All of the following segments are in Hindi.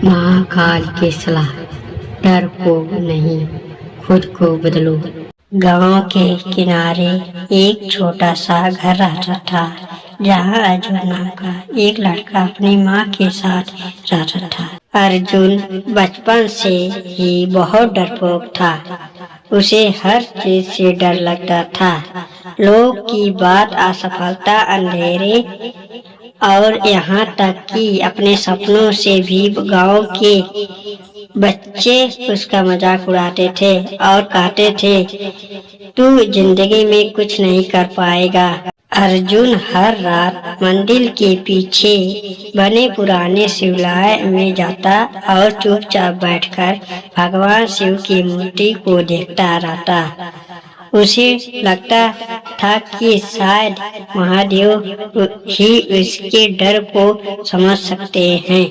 महाकाल की सलाह, डर को नहीं खुद को बदलो। गांव के किनारे एक छोटा सा घर रहता था, जहां अर्जुन नाम का एक लड़का अपनी माँ के साथ रहता था। अर्जुन बचपन से ही बहुत डरपोक था। उसे हर चीज से डर लगता था, लोग की बात, असफलता, अंधेरे और यहाँ तक कि अपने सपनों से भी। गांव के बच्चे उसका मजाक उड़ाते थे और कहते थे, तू जिंदगी में कुछ नहीं कर पाएगा। अर्जुन हर रात मंदिर के पीछे बने पुराने शिवालय में जाता और चुपचाप बैठकर भगवान शिव की मूर्ति को देखता रहता। उसे लगता था कि शायद महादेव ही उसके डर को समझ सकते हैं।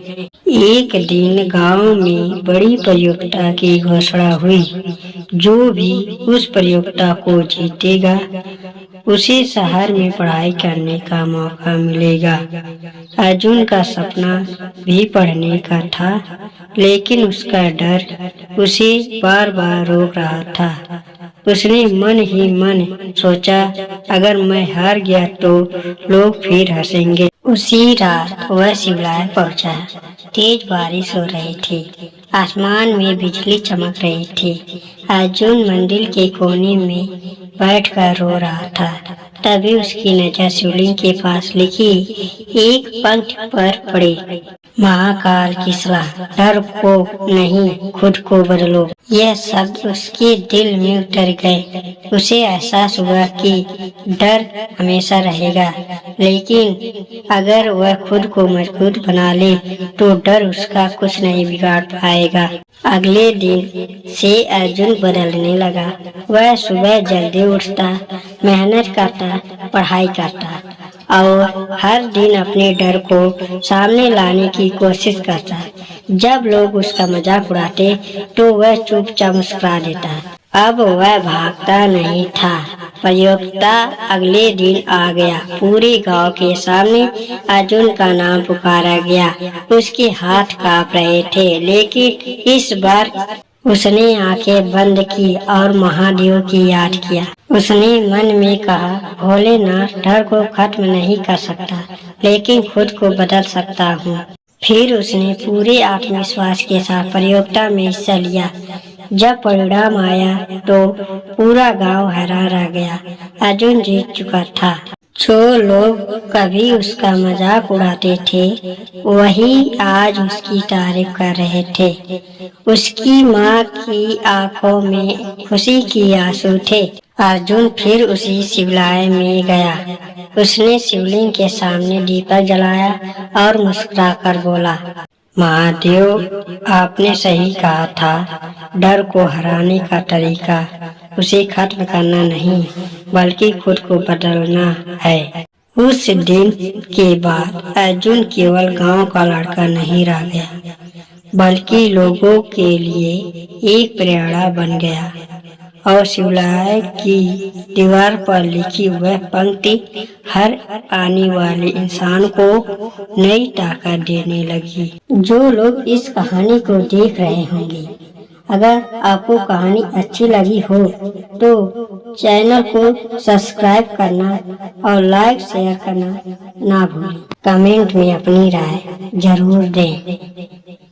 एक दिन गांव में बड़ी प्रतियोगिता की घोषणा हुई। जो भी उस प्रतियोगिता को जीतेगा उसे शहर में पढ़ाई करने का मौका मिलेगा। अर्जुन का सपना भी पढ़ने का था, लेकिन उसका डर उसे बार बार रोक रहा था। उसने मन ही मन सोचा, अगर मैं हार गया तो लोग फिर हंसेंगे। उसी रात वह शिवालय पहुंचा। तेज बारिश हो रही थी, आसमान में बिजली चमक रही थी। अर्जुन मंदिर के कोने में बैठकर रो रहा था। तभी उसकी नजर शिवलिंग के पास लिखी एक पंक्ति पर पड़ी, महाकाल की सलाह, डर को नहीं खुद को बदलो। यह शब्द उसके दिल में उतर गए। उसे एहसास हुआ कि डर हमेशा रहेगा, लेकिन अगर वह खुद को मजबूत बना ले तो डर उसका कुछ नहीं बिगाड़ पाएगा। अगले दिन से अर्जुन बदलने लगा। वह सुबह जल्दी उठता, मेहनत करता, पढ़ाई करता और हर दिन अपने डर को सामने लाने की कोशिश करता। जब लोग उसका मजाक उड़ाते तो वह चुपचाप मुस्कुरा देता। अब वह भागता नहीं था। प्रतियोगिता अगले दिन आ गया। पूरे गांव के सामने अर्जुन का नाम पुकारा गया। उसके हाथ कांप रहे थे, लेकिन इस बार उसने आंखें बंद की और महादेव की याद किया। उसने मन में कहा, भोलेनाथ, डर को खत्म नहीं कर सकता, लेकिन खुद को बदल सकता हूँ। फिर उसने पूरे आत्मविश्वास के साथ प्रतियोगिता में हिस्सा लिया। जब परिणाम आया तो पूरा गांव हैरान रह गया। अर्जुन जीत चुका था। जो लोग कभी उसका मजाक उड़ाते थे, वही आज उसकी तारीफ कर रहे थे। उसकी माँ की आंखों में खुशी के आंसू थे। अर्जुन फिर उसी शिवालय में गया। उसने शिवलिंग के सामने दीपक जलाया और मुस्कुराकर बोला, महादेव, आपने सही कहा था। डर को हराने का तरीका उसे खत्म करना नहीं, बल्कि खुद को बदलना है। उस दिन के बाद अर्जुन केवल गांव का लड़का नहीं रह गया, बल्कि लोगों के लिए एक प्रेरणा बन गया। और शिवालय की दीवार पर लिखी वह पंक्ति हर आने वाले इंसान को नई ताकत देने लगी। जो लोग इस कहानी को देख रहे होंगे, अगर आपको कहानी अच्छी लगी हो तो चैनल को सब्सक्राइब करना और लाइक शेयर करना ना भूलें। कमेंट में अपनी राय जरूर दें।